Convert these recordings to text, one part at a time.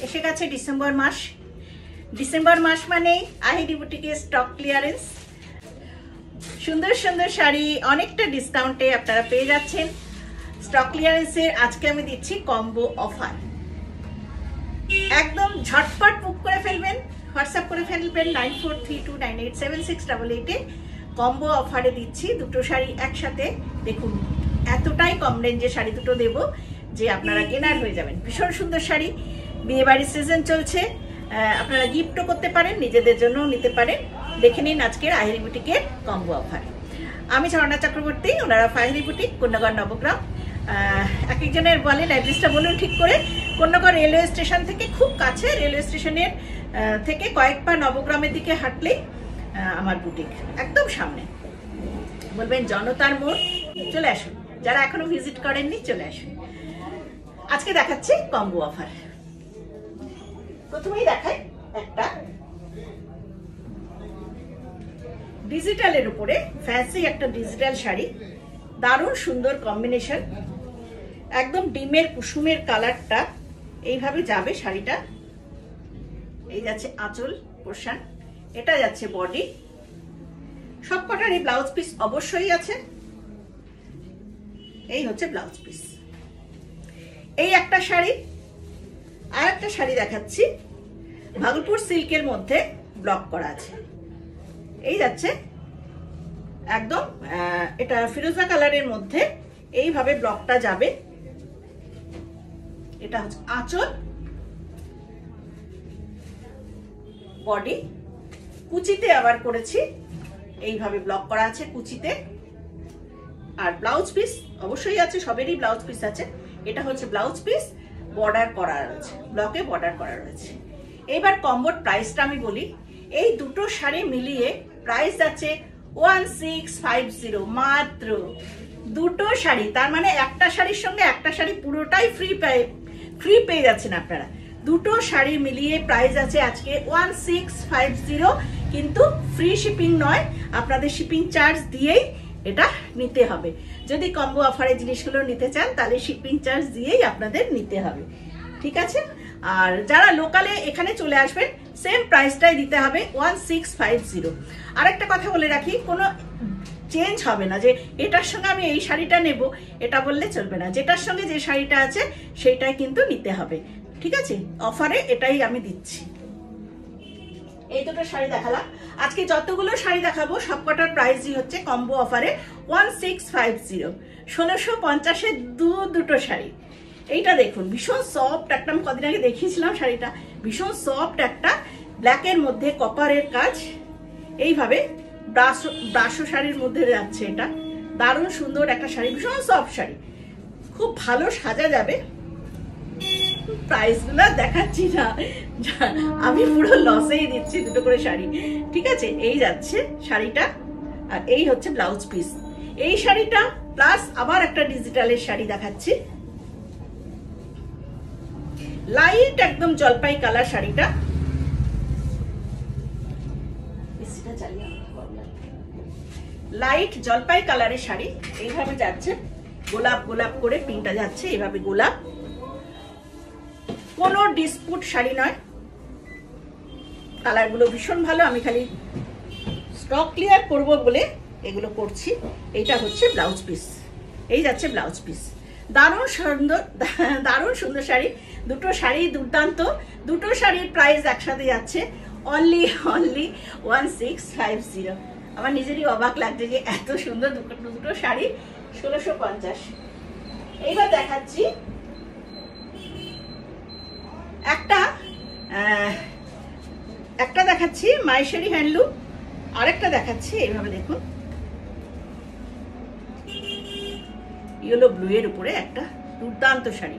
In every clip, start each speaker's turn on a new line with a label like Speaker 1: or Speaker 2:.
Speaker 1: এসে গেছে ডিসেম্বর মাস। ডিসেম্বর মাস মানে আহিরি বুটিকের স্টক ক্লিয়ারেন্স। সুন্দর সুন্দর শাড়ি অনেকটা ডিসকাউন্টে আপনারা পেয়ে যাচ্ছেন। স্টক ক্লিয়ারেন্সের আজকে আমি দিচ্ছি কম্বো অফার। একদম ঝটপট বুক করে ফেলবেন, হোয়াটসঅ্যাপ করে ফেলবেন 9432987688 কম্বো অফারে দিচ্ছি দুটো শাড়ি একসাথে। দেখুন এতটাই কম রেঞ্জে শাড়ি দুটো দেব যে আপনারা কেনার হয়ে যাবেন। ভীষণ সুন্দর শাড়ি, বিয়ে বাড়ির সিজন চলছে, আপনারা গিফটও করতে পারেন, নিজেদের জন্যও নিতে পারেন। দেখে নিন আজকের আহিরি বুটিকের কম্বো অফার। আমি ঝর্ণা চক্রবর্তী, ওনারা আহিরি বুটিক, কন্যাগড় নবগ্রাম। এক একজনের বলেন অ্যাড্রেসটা বলুন ঠিক করে। কন্যাগড় রেলওয়ে স্টেশন থেকে খুব কাছে, রেলওয়ে স্টেশনের থেকে কয়েক পা নবগ্রামের দিকে হাঁটলেই আমার বুটিক, একদম সামনে। বলবেন জনতার মোড়, চলে আসুন। যারা এখনো ভিজিট করেননি চলে আসুন। আজকে দেখাচ্ছি কম্বো অফার। প্রথমেই দেখাই একটা ডিজিটালের উপরে ফ্যান্সি একটা ডিজিটাল শাড়ি, দারুণ সুন্দর কম্বিনেশন। একদম ডিমের কুসুমের কালারটা এইভাবে যাবে শাড়িটা। এই যাচ্ছে আঁচল পোর্শন, এটা যাচ্ছে বডি। সবকটারই ব্লাউজ পিস অবশ্যই আছে। এই হচ্ছে ব্লাউজ পিস। এই একটা শাড়ি, আর একটা শাড়ি দেখাচ্ছি ভাগলপুর সিল্কের মধ্যে ব্লক করা আছে। এই যাচ্ছে একদম এটা ফিরোজা কালারের মধ্যে এইভাবে ব্লকটা যাবে। এটা হচ্ছে আঁচল, বডি। কুচিতে আবার করেছি, এইভাবে ব্লক করা আছে কুচিতে। আর ব্লাউজ পিস অবশ্যই আছে, সবেরই ব্লাউজ পিস আছে। এটা হচ্ছে ব্লাউজ পিস, বর্ডার করা রয়েছে, ব্লকে বর্ডার করা রয়েছে। এবার কম্বোর প্রাইসটা আমি বলি। এই দুটো শাড়ি মিলিয়ে প্রাইস আছে 1650, মাত্র দুটো শাড়ি। তার মানে একটা শাড়ির সঙ্গে একটা শাড়ি পুরোটাই ফ্রি পেয়ে যাচ্ছেন আপনারা। দুটো শাড়ি মিলিয়ে প্রাইস আছে আজকে 1650, কিন্তু ফ্রি শিপিং নয়, আপনাদের শিপিং চার্জ দিয়েই এটা নিতে হবে। যদি কম্বো অফারে জিনিসগুলো নিতে চান তাহলে শিপিং চার্জ দিয়েই আপনাদের নিতে হবে, ঠিক আছে? আর যারা লোকালে এখানে চলে আসবেন সেম প্রাইসটাই দিতে হবে 1650। আরেকটা কথা বলে রাখি, কোনো চেঞ্জ হবে না যে এটার সঙ্গে আমি এই শাড়িটা নেব, এটা বললে চলবে না। যেটার সঙ্গে যে শাড়িটা আছে সেইটাই কিন্তু নিতে হবে, ঠিক আছে? অফারে এটাই আমি দিচ্ছি। এই দুটো শাড়ি দেখালাম। আজকে যতগুলো শাড়ি দেখাবো সবকটার প্রাইসই হচ্ছে কম্বো অফারে 1650। 1650-এর দুটো শাড়ি। এইটা দেখুন ভীষণ সফট একটা, আমি কদিন আগে দেখিয়েছিলাম শাড়িটা, ভীষণ সফট একটা ব্ল্যাকের মধ্যে কপারের কাজ। এইভাবে ব্রাশো শাড়ির মধ্যে যাচ্ছে, এটা দারুণ সুন্দর একটা শাড়ি, ভীষণ সফট শাড়ি, খুব ভালো সাজা যাবে। প্রাইসগুলো দেখাচ্ছি না, আমি পুরো লসেই দিচ্ছি দুটো করে শাড়ি, ঠিক আছে? এই যাচ্ছে শাড়িটা, আর এই হচ্ছে ব্লাউজ পিস। এই শাড়িটা প্লাস আবার একটা ডিজিটালের শাড়ি দেখাচ্ছি, লাইট একদম জলপাই কালার শাড়িটা। লাইট জলপাই কালারের শাড়ি, এইভাবে যাচ্ছে গোলাপ গোলাপ করে, পিনটা যাচ্ছে এইভাবে গোলাপ। কোনো ডিসপুট শাড়ি নয়, কালারগুলো ভীষণ ভালো। আমি খালি স্টক ক্লিয়ার করব বলে এগুলো করছি। এইটা হচ্ছে ব্লাউজ পিস, এই যাচ্ছে ব্লাউজ পিস। দারুণ সুন্দর, দারুণ সুন্দর শাড়ি। দুটো শাড়ি দুর্দান্ত। দুটো শাড়ির প্রাইস একসাথে যাচ্ছে অনলি 1650। আমার নিজেরই অবাক লাগছে যে এত সুন্দর দুটো শাড়ি 1650। এইবার দেখাচ্ছি একটা দেখাচ্ছি মাইশারি হ্যান্ডলুম, আরেকটা দেখাচ্ছি এইভাবে দেখুন ইয়েলো ব্লু এর উপরে একটা দুর্দান্ত শাড়ি।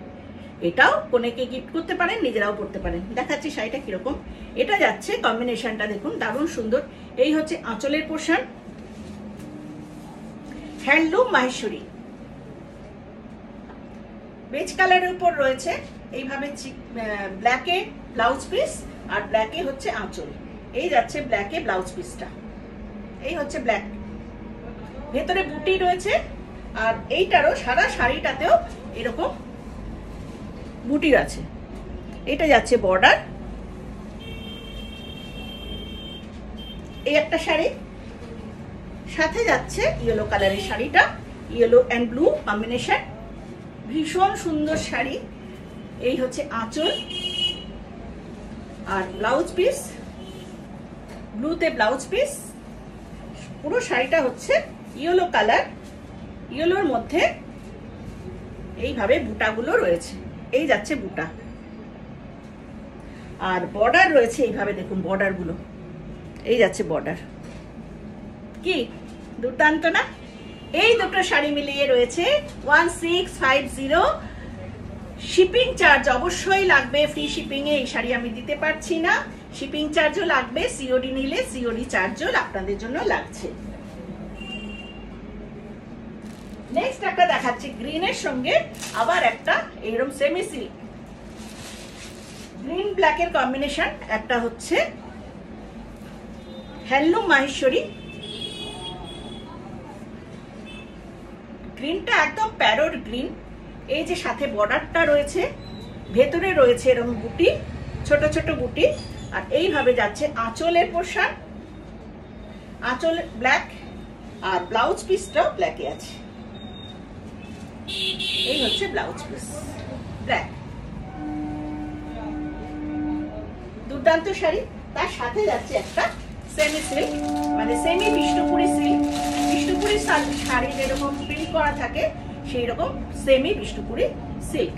Speaker 1: এটাও কোনেকে গিফট করতে পারেন, নিজেরাও পরতে পারেন। দেখাচ্ছি শাড়িটা কিরকম। এটা যাচ্ছে কম্বিনেশনটা দেখুন দারুণ সুন্দর। এই হচ্ছে আঁচলের পোর্শন, হ্যান্ডলুম মাহেশ্বরী, বেজ কালারের উপর রয়েছে এইভাবে ব্ল্যাকে ব্লাউজ পিস, আর ব্ল্যাকে হচ্ছে আঁচল। এই যাচ্ছে ব্ল্যাকে ব্লাউজ পিসটা, এই হচ্ছে ব্ল্যাক, ভেতরে বুটি রয়েছে। আর এইটারও সারা শাড়িটাতেও এরকম বুটি আছে। এটা যাচ্ছে বর্ডার। এই একটা শাড়ি, সাথে যাচ্ছে ইয়েলো কালারের শাড়িটা, ইয়েলো অ্যান্ড ব্লু কম্বিনেশন, ভীষণ সুন্দর শাড়ি। এই হচ্ছে আঁচল আর ব্লাউজ পিস, ব্লুতে ব্লাউজ পিস। পুরো শাড়িটা হচ্ছে ইয়েলো কালার, ইয়েলোর মধ্যে এইভাবে বুটাগুলো রয়েছে, এই যাচ্ছে বুটা, আর বর্ডার রয়েছে এইভাবে, দেখুন বর্ডারগুলো, এই যাচ্ছে বর্ডার। কি দুর্দান্ত না? এই দুটো শাড়ি মিলিয়ে রয়েছে 1650। শিপিং চার্জ অবশ্যই লাগবে, ফ্রি শিপিং এ এই শাড়ি আমি দিতে পারছি না, শিপিং চার্জও লাগবে, সিওডি নিলে সিওডি চার্জও আপনাদের জন্য লাগছে। নেক্সট একটা দেখাচ্ছি গ্রিনের সঙ্গে আবার একটা এরকম সেমি সিল্ক, গ্রিন ব্ল্যাকের কম্বিনেশন। একটা হচ্ছে হ্যান্ডলুম মাহেশ্বরী, গ্রিনটা একদম প্যারোট গ্রিন। এই যে সাথে বর্ডারটা রয়েছে, ভেতরে রয়েছে এরকম বুটি, ছোট ছোট বুটি, আর এইভাবে যাচ্ছে আঁচলের পোর্শন, আঁচল ব্ল্যাক, আর ব্লাউজ পিসটাও ব্ল্যাকে আছে। এই হচ্ছে ব্লাউজ পিস ব্ল্যাক, দুর্দান্ত শাড়ি। তার সাথে যাচ্ছে একটা সেমি সিল্ক, মানে সেমি বিষ্ণুপুরি সিল্ক, বিষ্ণুপুরি শাড়ি যেরকম প্রিন্ট করা থাকে সেই রকম সেমি বিষ্ণুপুরি সিল্ক।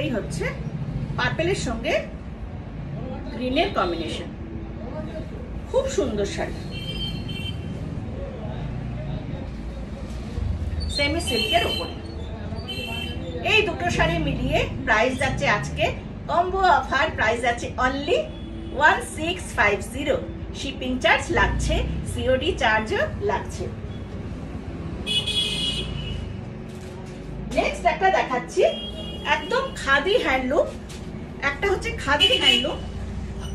Speaker 1: এই হচ্ছে পার্পেলের সঙ্গে গ্রিনের কম্বিনেশন, খুব সুন্দর শাড়ি, সেমি সিল্কের উপরে। এই দুটো শাড়ি মিলিয়ে প্রাইস যাচ্ছে আজকে কম্বো অফার, প্রাইস যাচ্ছে অনলি 1650। শিপিং চার্জ লাগছে, সিওডি চার্জও লাগছে। নেক্সট একটা দেখাচ্ছি একদম খাদি হ্যান্ডলুম, একটা হচ্ছে খাদি হ্যান্ডলুম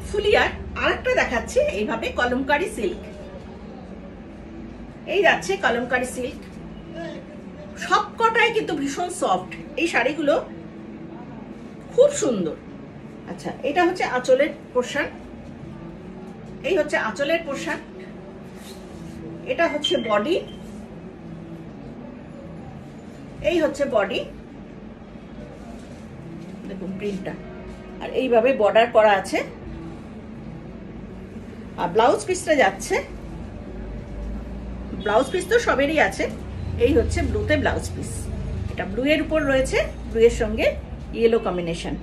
Speaker 1: ফুলিয়ার, আর একটা দেখাচ্ছি এইভাবে কলমকারি সিল্ক। এই যাচ্ছে কলমকারি সিল্ক, সবকটাই কিন্তু ভীষণ সফট, এই শাড়িগুলো খুব সুন্দর। আচ্ছা, এটা হচ্ছে আঁচলের পোর্শন, এই হচ্ছে আঁচলের পোর্শন, এটা হচ্ছে বডি, এই হচ্ছে বডি, দেখুন প্রিন্টটা, আর এইভাবে বর্ডার করা আছে। আর ব্লাউজ পিসটা যাচ্ছে, ব্লাউজ পিস তো সবেরই আছে, এই হচ্ছে ব্লুতে ব্লাউজ পিস, এটা ব্লু এর উপর রয়েছে, ব্লু এর সঙ্গে ইয়েলো কম্বিনেশন,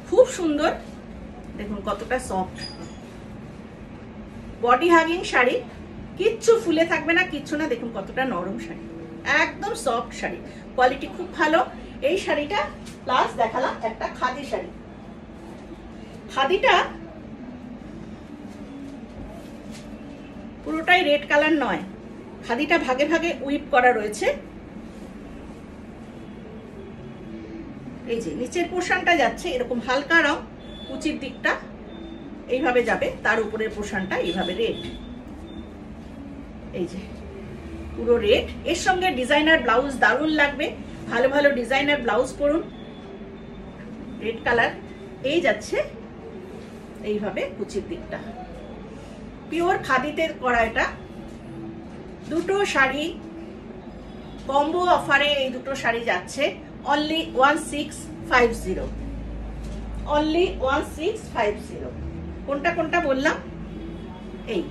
Speaker 1: খুব সুন্দর। দেখুন কতটা সফট, বডি হাগিং শাড়ি, কিচ্ছু ফুলে থাকবে না, কিচ্ছু না, দেখুন কতটা নরম শাড়ি, একদম সফট শাড়ি, কোয়ালিটি খুব ভালো। এই শাড়িটা প্লাস দেখালাম একটা খাদি শাড়ি, খাদিটা পুরোটাই রেড কালার নয়, খাদিটা ভাগে ভাগে উইপ করা রয়েছে। এই যে নিচের পোর্শনটা যাচ্ছে এরকম হালকা রং, কুচির দিকটা এইভাবে যাবে, তার উপরের পোর্শনটা এইভাবে রেড, এই যে পুরো রেড। এর সঙ্গে ডিজাইনার ব্লাউজ দারুণ লাগবে, ভালো ভালো ডিজাইনার ব্লাউজ পরুন, রেড কালার। এই যাচ্ছে এইভাবে কুচির দিকটা, পিওর খাদিতে করা। এটা দুটো শাড়ি কম্বো অফারে, এই দুটো শাড়ি যাচ্ছে অনলি 1650, অনলি 1650। কোনটা কোনটা বললাম, এই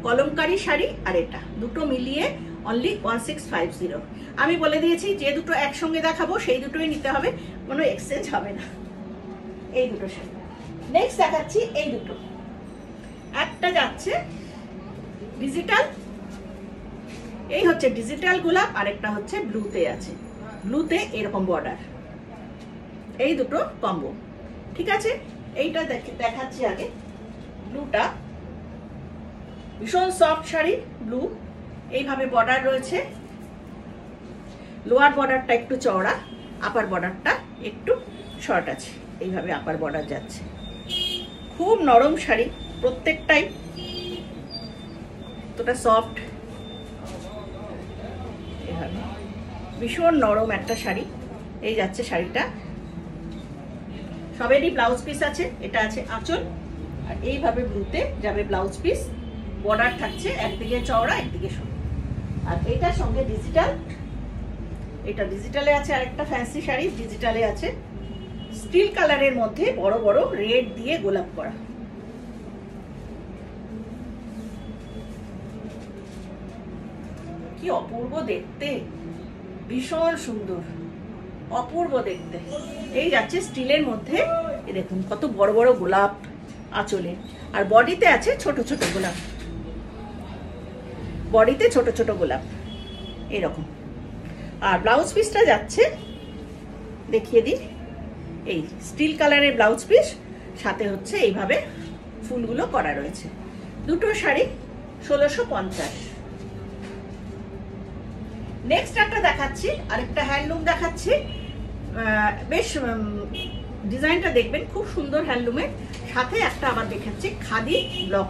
Speaker 1: কলমকারি শাড়ি আর এটা দুটো মিলিয়ে অনলি 1650। আমি বলে দিয়েছি যে দুটো একসঙ্গে দেখাবো সেই দুটোই নিতে হবে, কোনো এক্সচেঞ্জ হবে না। এই দুটো শাড়ি নেক্সট দেখাচ্ছি, এই দুটো, একটা যাচ্ছে ডিজিটাল, এই হচ্ছে ডিজিটাল গোলাপ, আরেকটা হচ্ছে ব্লুতে আছে, ব্লুতে এরকম বর্ডার, এই দুটো কম্বো। ঠিক আছে, এইটা দেখাচ্ছি আগে ব্লুটা, ভীষণ সফট শাড়ি ব্লু, এইভাবে বর্ডার রয়েছে, লোয়ার বর্ডারটা একটু চওড়া, আপার বর্ডারটা একটু শর্ট আছে, এইভাবে আপার বর্ডার যাচ্ছে, খুব নরম শাড়ি প্রত্যেকটাই, তোটা সফট, এইভাবে ভীষণ নরম একটা শাড়ি। এই যাচ্ছে শাড়িটা, সবেরই ব্লাউজ পিস আছে। এটা আছে আঁচল, আর এইভাবে ব্লুতে যাবে ব্লাউজ পিস। বর্ডার থাকছে একদিকে চওড়া একদিকে সরু। আর এইটার সঙ্গে ডিজিটাল, এটা ডিজিটালে আছে। আরেকটা ফ্যান্সি শাড়ি ডিজিটালে আছে, স্টিল কালারের মধ্যে বড় বড় রেড দিয়ে গোলাপ করা। কি অপূর্ব দেখতে, ভীষণ সুন্দর, অপূর্ব দেখতে। এই যাচ্ছে স্টিলের মধ্যে, এই দেখুন কত বড় বড় গোলাপ আঁচলে। আর বডিতে আছে ছোট ছোট গোলাপ, বডিতে ছোট ছোট গোলাপ এরকম। আর ব্লাউজ পিসটা যাচ্ছে, দেখিয়ে দিই, এই স্টিল কালারের ব্লাউজ পিস, সাথে হচ্ছে এইভাবে ফুলগুলো করা রয়েছে। দুটো শাড়ি 1650। নেক্সট একটা দেখাচ্ছি, আরেকটা হ্যান্ডলুম দেখাচ্ছি। বেশ ডিজাইনটা দেখবেন, খুব সুন্দর হ্যান্ডলুমের। সাথে একটা আবার দেখাচ্ছি খাদি ব্লক।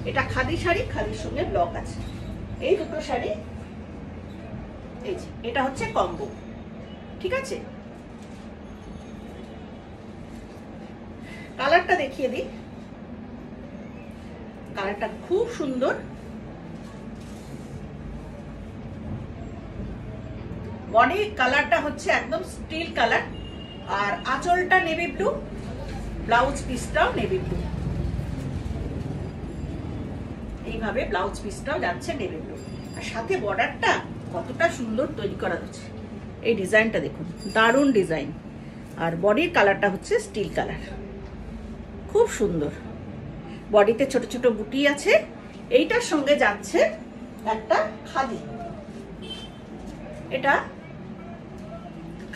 Speaker 1: এটা খাদি শাড়ি, খাদির সঙ্গে ব্লক আছে। এই দুটো শাড়ি, এই যে এটা হচ্ছে কম্বো, ঠিক আছে। কালারটা দেখিয়ে দিই, কালারটা খুব সুন্দর। বডি কালারটা হচ্ছে একদম স্টিল কালার, আর আঁচলটা নেভি ব্লু, ব্লাউজ পিসটাও নেভি ব্লু। এইভাবে ব্লাউজ পিসটাও যাচ্ছে নেভি ব্লু। আর সাথে বর্ডারটা কতটা সুন্দর তৈরি করা হচ্ছে। এই ডিজাইনটা দেখুন, দারুণ ডিজাইন। আর বডির কালারটা হচ্ছে স্টিল কালার, খুব সুন্দর। বডিতে ছোট ছোট বুটি আছে। এইটার সঙ্গে যাচ্ছে একটা খাদি, এটা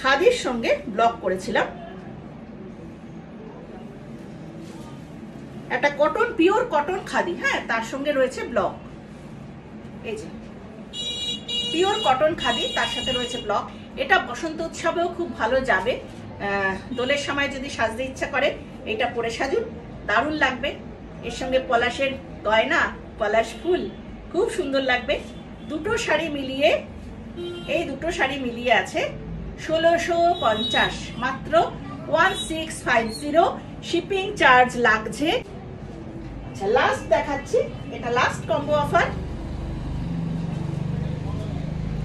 Speaker 1: খাদির সঙ্গে ব্লক করেছিলাম। একটা কটন, পিওর কটন খাদি, হ্যাঁ, তার সঙ্গে রয়েছে ব্লক। এই যে পিওর কটন খাদি, তার সাথে রয়েছে ব্লক। এটা বসন্ত উৎসবেও খুব ভালো যাবে। দোলের সময় যদি সাজতে ইচ্ছা করে এটা পরে সাজুন, দারুণ লাগবে। এর সঙ্গে পলাশের গয়না, পলাশ ফুল, খুব সুন্দর লাগবে। দুটো শাড়ি মিলিয়ে, এই দুটো শাড়ি মিলিয়ে আছে 1650, মাত্র 1650। শিপিং চার্জ লাগছে। আচ্ছা, লাস্ট দেখাচ্ছি, এটা লাস্ট কম্বো অফার।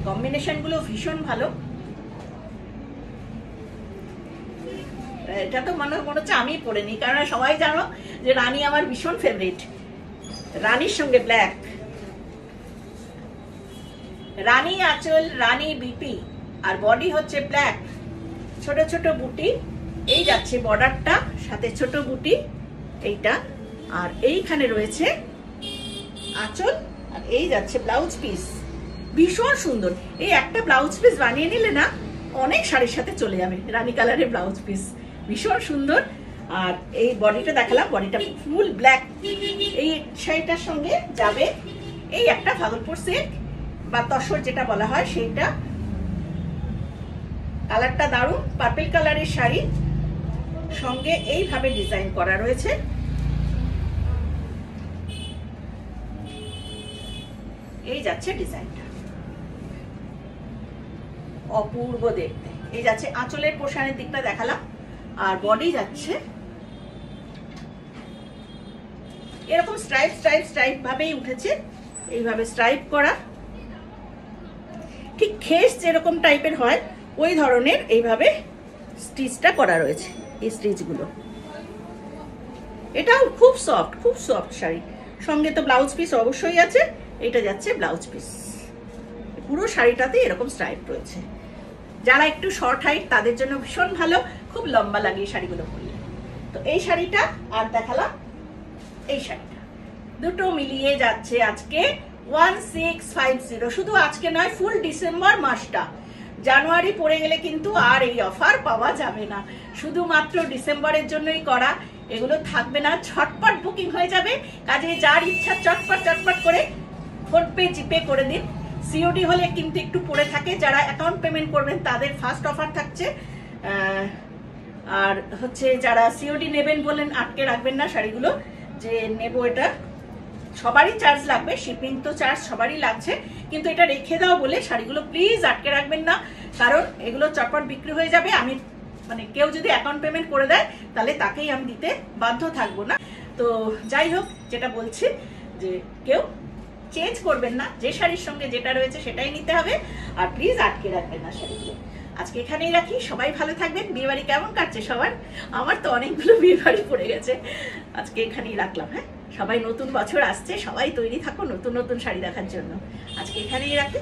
Speaker 1: কম্বিনেশন গুলো ভীষণ ভালো। এটা তো মনে হচ্ছে আমি পরে নি, কারণ সবাই জানো যে রানী আমার ভীষণ ফেভারিট। রানীর সঙ্গে ব্ল্যাক, রানী আঁচল, রানী বিপি, আর বডি হচ্ছে ব্ল্যাক, ছোট ছোট বুটি। এই যাচ্ছে বর্ডারটা, সাথে ছোট বুটি এইটা। আর এইখানে রয়েছে আঁচল, আর এই যাচ্ছে ব্লাউজ পিস। ভীষণ সুন্দর। এই একটা ব্লাউজ পিস বানিয়ে নিলে না, অনেক শাড়ির সাথে চলে যাবে। রানী কালারের ব্লাউজ পিস, ভীষণ সুন্দর। আর এই বডিটা দেখালাম, বডিটা ফুল ব্ল্যাক। এই শাড়িটার সঙ্গে যাবে এই একটা ভাগলপুর সিল্ক বা তসর যেটা বলা হয় সেইটা। কালারটা দারুণ, পার্পল কালারের শাড়ি, সঙ্গে এইভাবে ডিজাইন করা রয়েছে। এই যাচ্ছে ডিজাইনটা, অপূর্ব দেখতে। এই যাচ্ছে আঁচলের পোশানের দিকটা দেখালাম। আর বডি যাচ্ছে এরকম স্ট্রাইপ স্ট্রাইপ স্ট্রাইপ ভাবেই উঠেছে, এইভাবে স্ট্রাইপ করা, ঠিক খেস যেরকম টাইপের হয় ওই ধরনের এইভাবে স্টিচটা করা রয়েছে। এই স্টিচগুলো, এটাও খুব সফট, খুব সফট শাড়ি। সঙ্গে তো ব্লাউজ পিস অবশ্যই আছে। এটা যাচ্ছে ব্লাউজ পিস। পুরো শাড়িটাতে এরকম স্ট্রাইপ রয়েছে। যারা একটু শর্ট হাইট তাদের জন্য ভীষণ ভালো, খুব লম্বা লাগে এই শাড়িগুলো পরলে। তো এই শাড়িটা আর দেখালাম, এই শাড়িটা, দুটো মিলিয়ে যাচ্ছে আজকে 1650। শুধু আজকে নয়, ফুল ডিসেম্বর মাসটা। জানুয়ারি পড়ে গেলে কিন্তু আর এই অফার পাওয়া যাবে না, শুধুমাত্র ডিসেম্বরের জন্যই করা। এগুলো থাকবে না, ঝটপট বুকিং হয়ে যাবে। কাজে যার ইচ্ছা চটপট চটপট করে ফোনপে জিপে করে দিন। সিওডি হলে কিন্তু একটু পড়ে থাকে, যারা অ্যাকাউন্ট পেমেন্ট করবেন তাদের ফার্স্ট অফার থাকছে। আর হচ্ছে যারা সিওডি নেবেন বলেন আটকে রাখবেন না শাড়িগুলো, যে নেব এটা সবারই চার্জ লাগবে, শিপিং তো চার্জ সবারই লাগছে, কিন্তু এটা রেখে দাও বলে শাড়িগুলো প্লিজ আটকে রাখবেন না। কারণ এগুলো চটপট বিক্রি হয়ে যাবে। আমি মানে কেউ যদি অ্যাকাউন্ট পেমেন্ট করে দেয় তাহলে তাকেই আমি দিতে বাধ্য থাকবো না। তো যাই হোক, যেটা বলছি যে কেউ চেঞ্জ করবেন না, যে শাড়ির সঙ্গে যেটা রয়েছে সেটাই নিতে হবে। আর প্লিজ আটকে রাখবেন না শাড়িগুলো। আজকে এখানেই রাখি, সবাই ভালো থাকবেন। বিয়ে বাড়ি কেমন কাটছে সবার? আমার তো অনেকগুলো বিয়ে বাড়ি পড়ে গেছে, আজকে এখানেই রাখলাম। হ্যাঁ, সবাই নতুন বছর আসছে, সবাই তৈরি থাকো নতুন নতুন শাড়ি দেখার জন্য। আজকে এখানেই রাখি।